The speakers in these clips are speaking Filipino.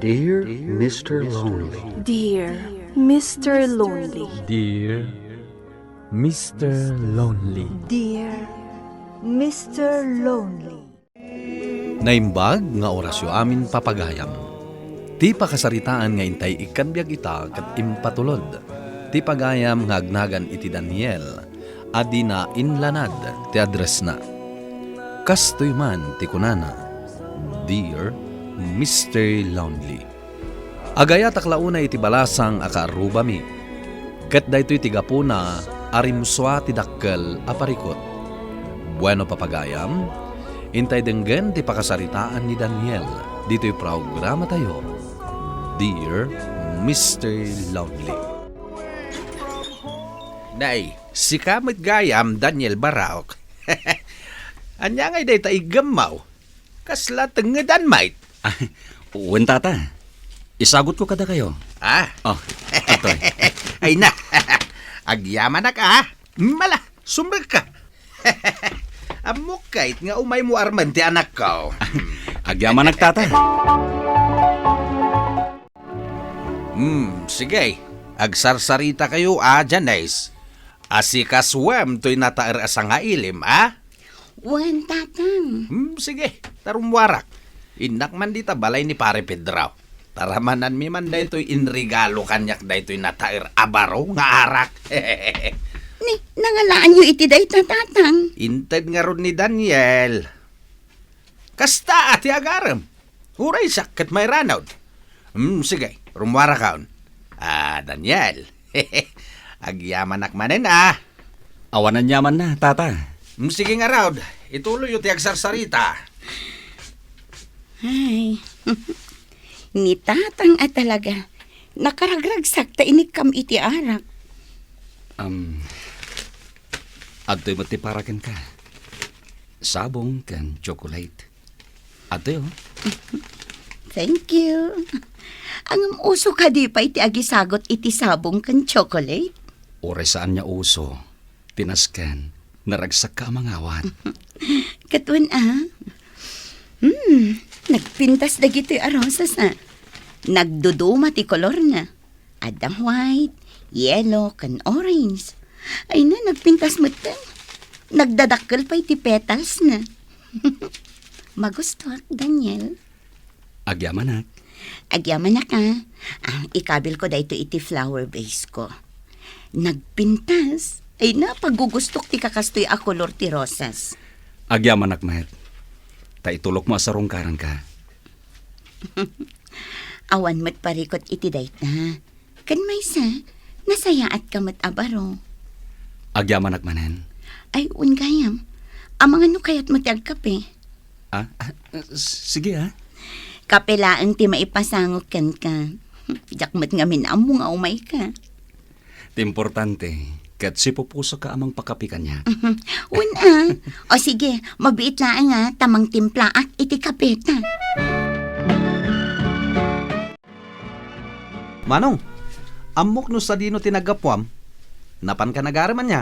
Dear Mr. Lonely. Dear Mr. Lonely. Dear Mr. Lonely. Dear Mr. Lonely. Naimbag nga orasyo amin papagayam. Ti pakasaritaan nga intay ikadbiag ita kat impatulod. Ti pagayam nga agnagan iti Daniel. Adi na inlanad ti address na. Kastoy man ti kunana. Dear Mr. Lonely. Agaya taklauna iti balasang akaarubami. Ket daytoy ti gapuna arimswa ti dakkel aparikot. Bueno papagayam, intay denggen ti pakasaritaan ni Daniel. Dito'y programa tayo. Dear Mr. Lonely. Nay, si kamit gayam Daniel Baraok. Anya ngay day taig gamaw. Kasla tengedan mait. Uwan tata, isagot ko kada kayo. Ah, Oh, atoy. ay na. Agyaman na ka. Mala, sumrag ka. Amok kahit nga umay mo arman ti anak ko. Agyaman nagtata. Sige. Agsarsarita kayo, Janice. Asikaswem to'y nataer asa nga ilim, Wan, tatang. Sige, tarumwarak. Inak man dita balay ni Pare Pedraw. Taramanan mi man daytoy inregalo kanyak daytoy nataer abaro nga arak. Ni, nangalaan nyo iti day tatang. Inted nga ron ni Daniel. Kasta ati agarem. Huray sakit may ranawd. Sige, rumwara kaon. Daniel. Agyaman akmanen Awanan yaman na, tata. Sige nga raud. Ituloy yung tiagsarsarita. Ay, ni tatang at talaga. Nakaragragsak ta inikam iti arak. Adoy mo ti parakan ka. Sabong kan chocolate. Adoy Thank you. Ang uso ka di pa iti agisagot iti sabong kan chocolate. Ore saan niya uso. Tinaskan. Naragsak ka mangawat. Katun nagpintas dagito'y arosas Nagduduma ti kolor na. Adang white, yellow, kan orange. Ay na, nagpintas mo tan. Nagdadakkel pa iti petals na. Magustuhan, Daniel. Agyaman na. Agyaman na ka. Ikabil ko dahito iti flower base ko. Nagpintas. Ay na, paggugustok ti kakastoy a kolor ti rosas. Agyaman akmet. Ta itulok mo asarong karang ka. Awan mo't parikot iti dayta. Kan maysa, nasayaat ka mo't abaro. Agyaman akmanen. Ay, ungayam. Amang ano kayat mo ti agkape? Sige Kape laang ti maipasangot kan ka. Jakmat nga minamo nga umay ka. Ti importante. Kat si pupuso ka amang pakapikan niya. O sige, mabiit laang tamang timplaak iti kapeta. Manong, amok no sa dino tinagapwam. Napan ka nagaraman niya.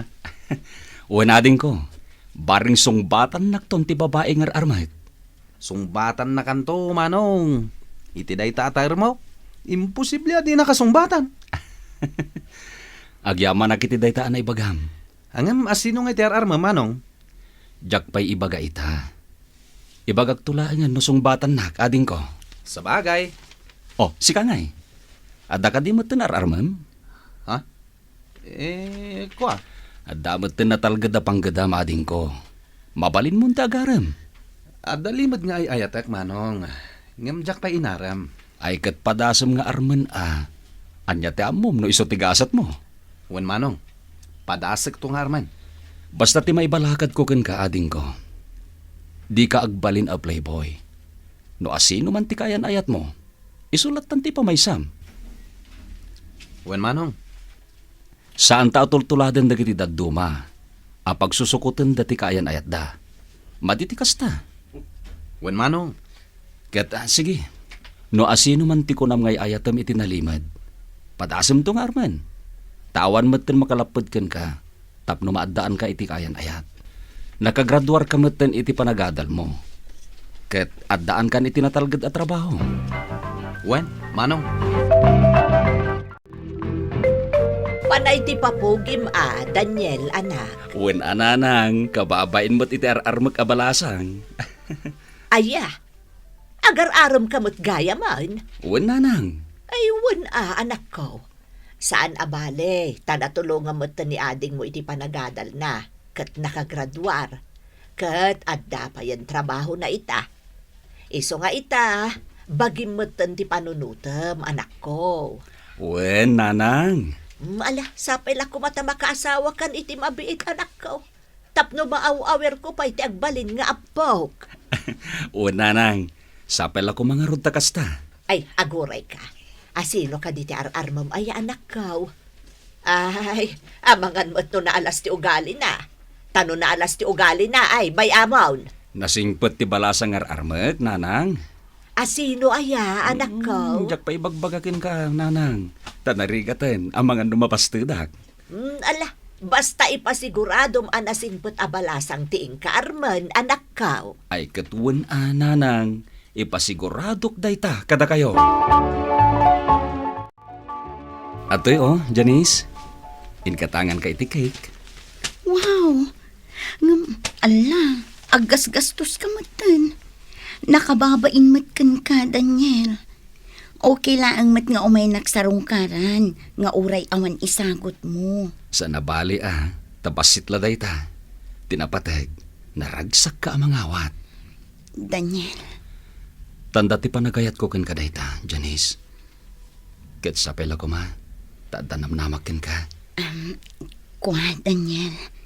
Uwanading ko. Baring sungbatan nakton ti babae ngar armahit. Sungbatan na kanto, Manong. Iti day taatayr mo. Imposible di nakasungbatan. Agyaman na kiti daytaan na ibagam. Angam asino nga iti ararma, Manong. Jak pa'y ibaga ita. Ibagag tulaan nga nusong batan nak, ading ko. Sa bagay. Oh, si kangay. Ada ka di mo tinararmam? Kwa? Ada mo tinatalgada panggada ading ko. Mabalin mo ta agaram. Adalimad nga ay ayatek, Manong. Ngam jak pa inaram. Ay kat padasam nga arman Anya ti amom no iso tigasat mo. Wan, Manong. Padasek tong arman. Basta ti maibalakad ko ken ka ading ko. Di ka agbalin a playboy. No asino man ti kayan ayat mo. Isulat tan ti pamaysam. Wan, Manong. Saan ta tultuladen dagiti dadduma? Apag susukuten dati kayan ayat da. Maditikas ta. Wan, Manong. Ket sige. No asino man ti kunam ngay ayatam iti nalimad. Padasem to nga arman. Tawan maten makalapod ken ka. Tapno maadaan ka iti kayan ayat. Nakagraduar ka maten iti panagadal mo. Ket addaan kan iti natalged a trabaho. Wen, Manong. Panay ti papugim Daniel, anak. Wen ananang, kababain mo't iti ar-armak abalasang. Aya, agar-aram kamot gaya man. Wen nanang. Ay, anak ko. Saan abale, tanatulungan mo ni ading mo iti panagadal na, kat nakagraduar. Kat adda pa yan trabaho na ita. Iso nga ita, bagim mo ti panunutam, anak ko. Wen nanang. Ala, sapay la ko mata makaasawa kan iti mabiit, anak ko. Tapno maaw-awer ko pa iti agbalin nga apok. Wen nanang, sapay la ko mga rod takasta. Ay, aguray ka. Asino ka diti ar-armam ay anak ko. Ay, amangan mo to na alas ti ugali na. Tano na alas ti ugali na ay bay amawn. Nasingpet ti balasang ar-armak, nanang. Asino aya anak ko? Jak pa ibagbagakin ka, nanang. Tanarigatan, ang mga lumapastudak. Ala, basta ipasiguradom anasingput abalasang tiing kaarman, anak ko. Ay katuwan nanang, ipasiguradok dayta kada kayo. Atoy Janice, inkatangan ka iti cake. Wow! Ala, agas-gastos ka matan. Nakababain matkan ka, Daniel. Okay lang mat nga umay nagsarungkaran, nga uray awan isagot mo. Sa nabali tapasit la dayta. Tinapateg, naragsak ka ang awat. Daniel. Tanda ti panagayat ko ken kadayta, Janice. Ket sapela ko ma, tadanam-namak ken ka. Kuha, Daniel.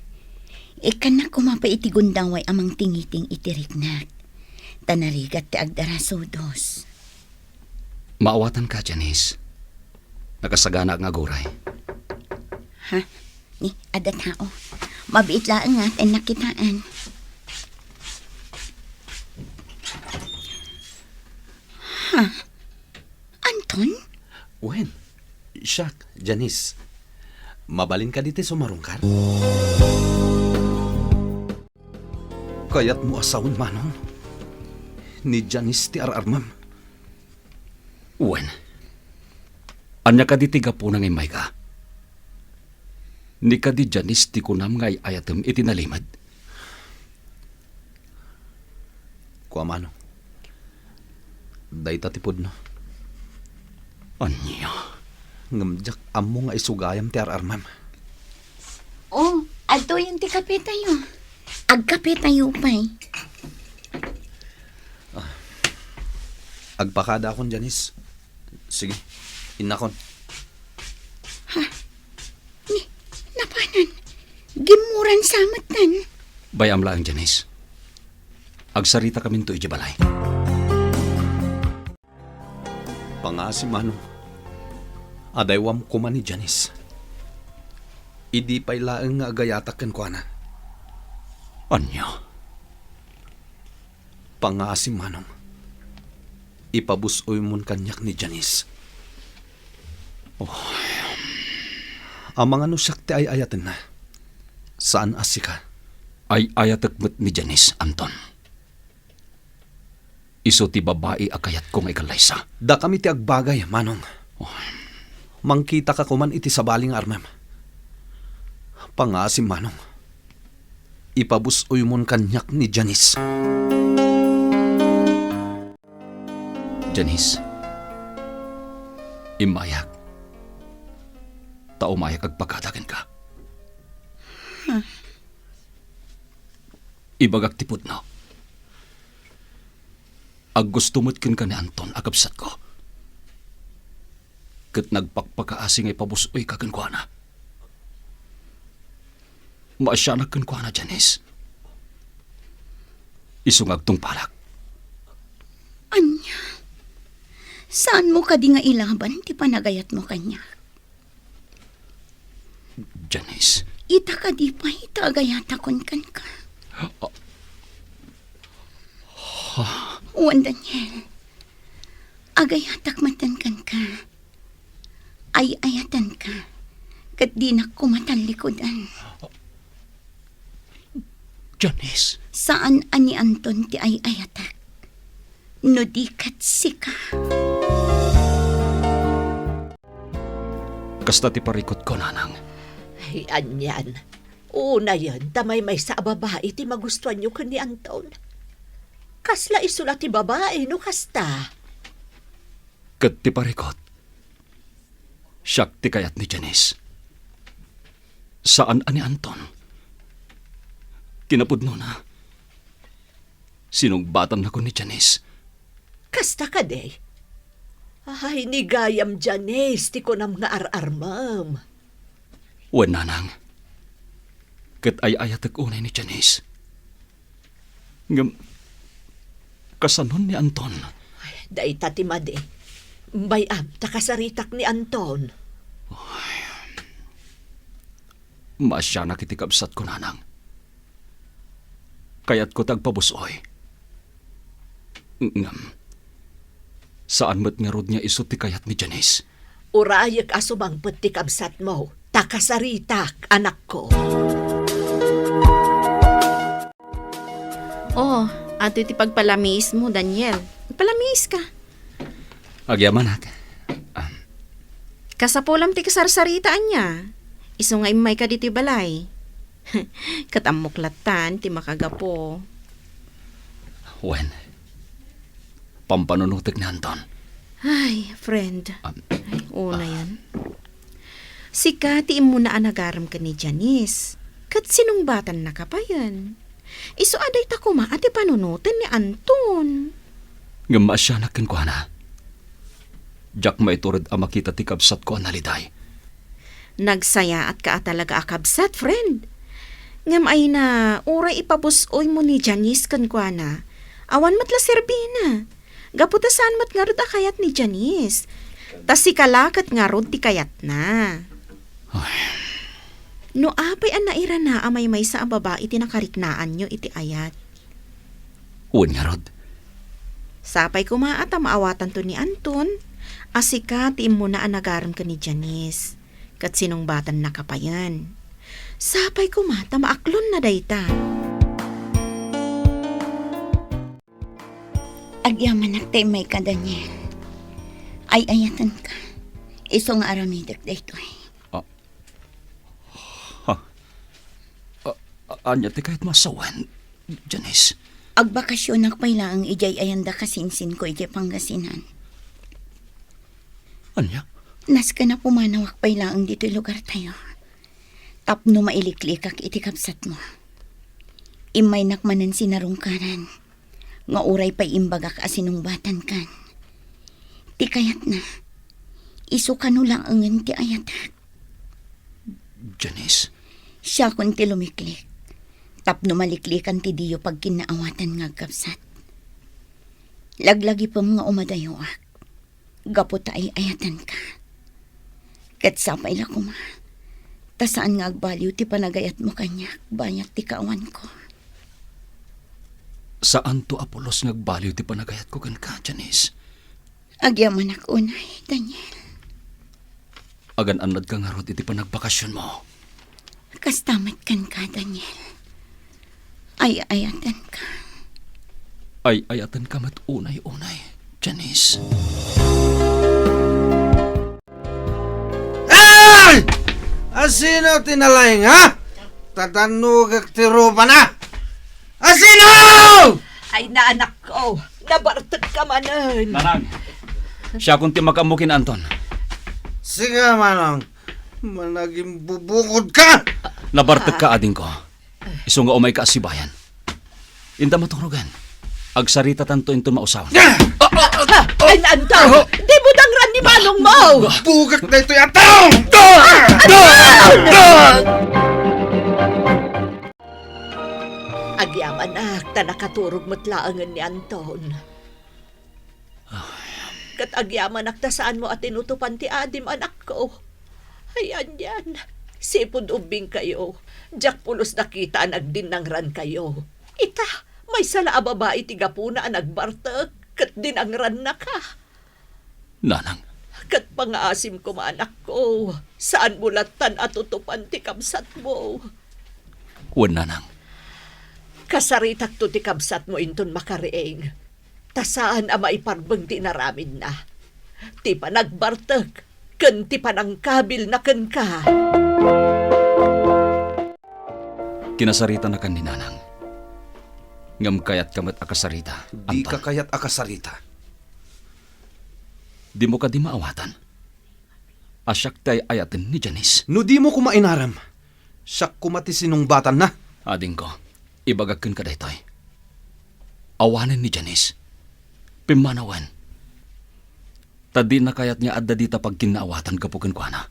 Ikan na kumapaiti gundaway amang tingiting itiriknak. Tanarigat ti agdarasudos. Maawatan ka, Janice. Nakasagana ang aguray. Ha? Ni, ada tao. Mabiit lang nga at nakitaan. Ha? Anton? Wen, siyak, Janice. Mabalin ka dito sumarungkar? Kaya't mo asawon, Manong. Ni Janice ti ar-armam. Wen, anya ka di tiga po nang imay ka. Ni ka di Janice ti kunam ngay ayatem itinalimad. Kuha, Manong. Dayta tipod no. Anya? Ngamjak amo nga isugayam ti ar-armam. Oh, ato yung ti kape tayo. Agkape tayo pa'y. Agpakada akon, Janice. Sige, inakon. Ni, napanan. Gimuran sa matan. Bayam lang, Janice. Agsarita kami to ijibalay. Pangasi, Manong. Adaywam kuman ni Janice. Idi pa'y laeng nga agayatak ken kuana. Anya? Pangasi, Manong. Ipabusoy mon kanyak ni Janice. Amang ano sakti ay ayaten na. Saan asika? Ay ayatakmet ni Janice, Anton. Iso ti babae akayat kong ikalaysa. Da kami ti agbagay, Manong. Mangkita ka kuman iti sabaling armem. Pangasim, Manong. Ipabusoy mon kanyak ni Janice. Janice, imayak. Taumayak agpakadagan ka. Ibagak tipod no. Ag gusto mo't kin ka ni Anton agabsat ko. Kat nagpakpakaasing ay pabusoy ka kankwana. Maasyanak kankwana, Janice. Isungag tong palak. Anya? Saan mo ka di nga ilaban ti panagayat mo kanya? Janice. Ita ka di pa itagayatakon kan ka. Juan Daniel. Agayatak matan kan ka. Ay ayatan ka. Kat di na kumatan likodan. Janice. Saan ani Anton ti ay ayatak? No di kat sika. Kasta ti parikot ko, nanang. Ay, anyan. Una yan, tamay may sa babae ti magustuhan nyo kan ni Anton. Kasla isula ti babae, no kasta. Kat ti parikot. Siyak ti kayat ni Janice. Saan ani Anton? Kinapudno na. Sinugbatan na ko ni Janice. Kasta ka day. Ay, ni gayam Janice, ti ko nam nga ar-armam. Wan, nanang. Kat ay-ayatag unay ni Janice. Ngam, kasanon ni Anton. Day tatimade. Bayam, takasaritak ni Anton. Masya nakitikabsat ko, nanang. Kaya't ko tagpabusoy. Ngam, saan mo't nga rod niya isot ti kayat ni Janice? Urayak asubang putikabsat mo. Takasaritak, anak ko. Oh, ato iti pagpalamis mo, Daniel. Palamis ka. Agyaman ak. Kasapulam ti kasarsaritaan niya. Iso nga imay ka diti balay. Katamuklatan ti makagapo. Wen, pampanunutik ni Anton. Ay, friend. Ay, una yan. Sika ti imo na anagaram ka ni Janice. Kat sinungbatan na ka pa yan. Iso aday ta kuma ati panunutin ni Anton. Ngama siya nakinkwana. Jack maiturod ang makita ti kabsat ko analiday. Nagsaya at ka talaga akabsat, friend. Ngam ay na, uray ipabusoy mo ni Janice kankwana. Awan matla serbina. Gaputasan mat nga rod akayat ni Janice. Tas si kalakat nga rod ti kayat na. Ay. No apay an naira na amay may sa ababa iti nakariknaan nyo iti ayat. Uwan nga rod. Sapay kumaat maawatan to ni Anton. Asika ti mo na anagaram ka ni Janice. Kat sinong batan nakapayan. Sapay kumata maaklon na dayta. Agyaman nagtaymay ka, Daniel. Ay ayatan ka. Iso nga aramidak dayto eh. Anya ti kahit masawan, Janice. Agbakasyon nakpayla ang ijay ayanda kasinsin ko ijay Pangasinan. Anya? Nas ka na pumanawak payla ang dito'y lugar tayo. Tapno mailiklikak iti kapsat mo. Imay nakmanan sinarungkaran. Nga uray pa'y imbagak asinungbatan kan. Ti kayat na. Iso ka no lang angan ti ayatak. Janice? Siya kun ti lumiklik. Tapno maliklikan ti diyo pag kinaawatan nga kapsat. Laglagi pa mga umadayoak. Gapot ay ayatan ka. Kat sapay la kuma. Tasaan nga agbaliw ti panagayat mo kanya. Banyak ti kawan ko. Saan to Apolos nagbaliw ti panagayat ko kan ka, Janice? Agyaman ak unay, Daniel. Agan-anad ka nga rod iti panagbakasyon mo. Kastamat kan ka, Daniel. Ay ayatan ka. Ay ayatan ka mat unay-unay, Janice. Ay! Asino tinalaing, ha? Tatanugag tirupa na! Asino! Ay, na anak ko. Nabartag ka manan. Nanang, siya kung ti makamukin, Anton. Sige, manang. Managing bubukod ka! Nabartag ka, ading ko. Iso nga umay ka asibayan. Inta maturugan. Agsarita tanto into mausawan. Ay, Anton! Di mo dangran ni Manong mo! Bugak na ito yataw! Agyam anak, ta nakaturog matlaangan ni Anton. Kat agyam anak, ta saan mo at tinutupan ti adim anak ko. Ayan yan. Sipod ubing kayo. Jack pulos nakita nagdinangran kayo. Ita, may sala babae ti gapuna nagbartek. Kat dinangran na ka. Nanang, Kat pangaasim ko anak ko. Saan bulatan at tutupan ti kamsat mo. wan nanang. Kasaritak to ti kabsat mo inton makarieng. Tasaan ama iparbang ti naramid na. Ti pa nagbartag. ken ti panangkabil na ken ka. Kinasarita na kan ni Nanang. Ngam kayat kamat akasarita. Di ka Anton, kayat akasarita. di mo ka di maawatan. Asyak tay ayatin ni Janice. No di mo kumainaram. Siyak kumati sinungbatan na. Ading ko, ibagakin ka daytoy. Awanan ni Janice. Pimanawan. Tadi na kayat niya adda dita pag kinaawatan kapukin ko na.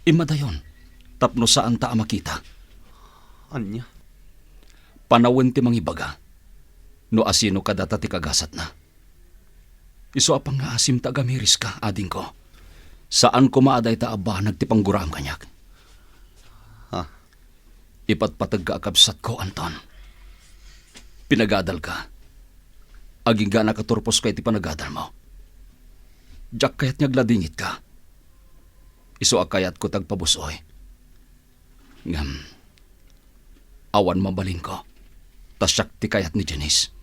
Imadayon, tapno saan ta makita. Anya? Panawin ti mangibaga. No asino ka data ti kagasat na. Iso apang nga asim ta gamiris ka, ading ko. Saan ko maaday ta aba nagtipangguram kanyak? Ha? Ipatpatag ka akabsat ko, Anton. Pinagadal ka. Aging ga nakaturpos ka iti panagadal mo. Diyak kayat niya gladingit ka. Iso akayat ko tagpabusoy. Ngam, awan mabalin ko. Tasyak ti kayat ni Janice.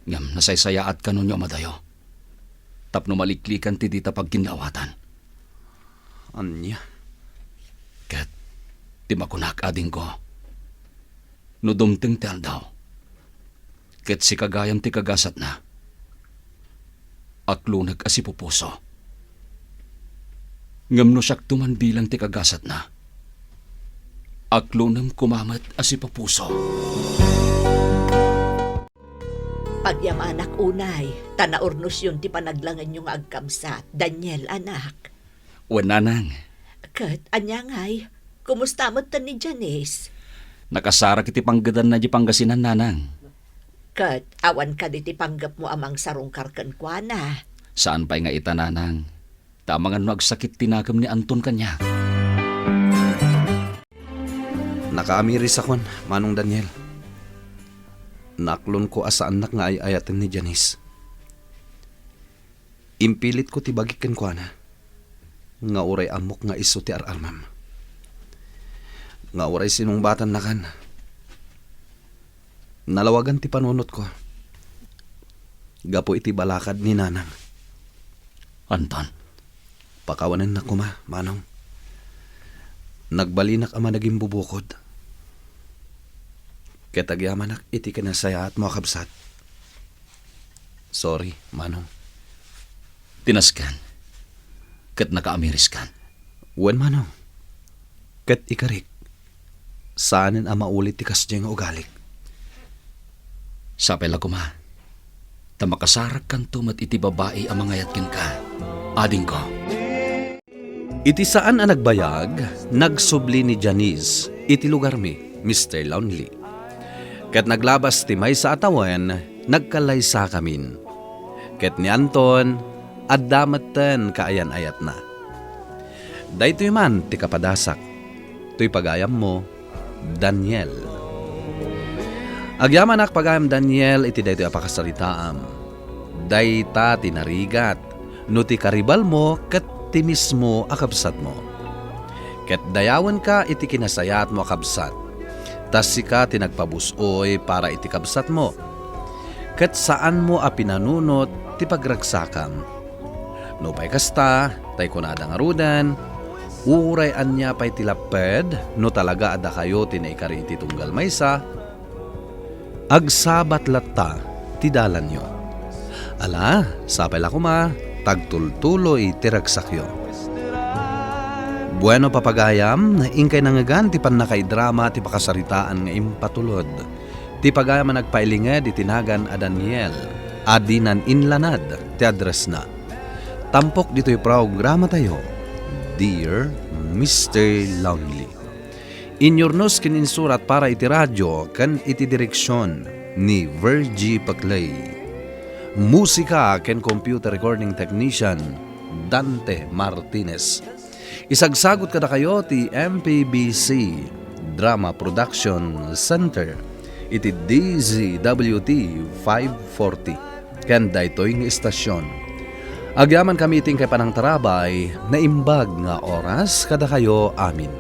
Ngam, nasaysayaat ka nun yung madayo. Tapno maliklikan ti dita pag kinawatan. Anya? Kat, ti makunak ading ko. No dumting ti aldaw. Kat si kagayam ti kagasat na. Aklunag asipupuso. Ngam no siyak tuman bilang ti kagasat na. Aklunam kumamat asipupuso. Pagyam anak unay, tanaurnos yun ti panaglangan yung agkamsat. Daniel anak. Wananang, Kat, anya ngay, kumusta mo tan ni Janice? nakasara kiti panggadan na di Pangasinan, Nanang. Kat, awan ka di ti panggap mo amang sarungkar ken kwa na. Saan pa'y nga ita, Nanang? Tamangan no agsakit tinagam ni Anton kanya. Nakaamiris akon, Manong Daniel. Naklon ko asa anak nga ayayatin ni Janice. Impilit ko ti bagiken ko na. Nga uray amok nga iso ti ararmam. Nga uray sinungbatan na kan. Nalawagan ti panunot ko. Gapo iti balakad ni Nanang. Anton, Pakawanan na ko Manong. Nagbalinak ama naging bubukod. Ketagyaman iti kinasaya at mga kabsat. Sorry, Manong. tinaskan. Kat nakaamiris kan. Wen Manong. Ket ikarik. Saanin ama ulit ti kasdyeng ugalik. Sapay ko ma. Tamakasarak kan tumat iti babae ang mangayat ken ka. Ading ko. Iti saan ang nagbayag, nagsubli ni Janice, iti lugar mi, Mr. Lonely. Ket naglabas ti may sa atawan, nagkalaysa kamin. Ket ni Anton, addamatan kaayan-ayat na. Daytoy man ti kapadasak, to'y pagayam mo, Daniel. Agyaman ak pagayam Daniel, iti daytoy apakasaritaam. Dayta tinarigat, no ti karibal mo, ket ti mismo akabsat mo. Ket dayawan ka iti kinasayat mo akabsat. Tas sika tinagpabusoy para iti kabsat mo. Ket saan mo apinanunot ti pagragsakam. No pay kasta, tay kunada nga rudan, uray anya pay tilaped, no talaga ada kayo tinaikari iti tunggal maysa, agsabat latta ti dalan nyo. Ala, sapay la kuma, tagtultuloy tiragsakyo. Bueno papagayam, ingkay nangagan ti panakaidrama ti pakasaritaan nga impatulod. Ti pagayam nagpailinged itinagan a Daniel, adinan inlanad ti address na. Tampok dito'y programa tayo, Dear Mr. Lonely. Inyornos kininsurat para iti radyo kan iti direksyon ni Virgie Paclay. Musika ken computer recording technician Dante Martinez. Isagsagot kada kayo ti MPBC Drama Production Center iti DZWT 540 ken daytoy nga istasyon. Agyaman kami iting kay panang tarabay na imbag nga oras kada kayo amin.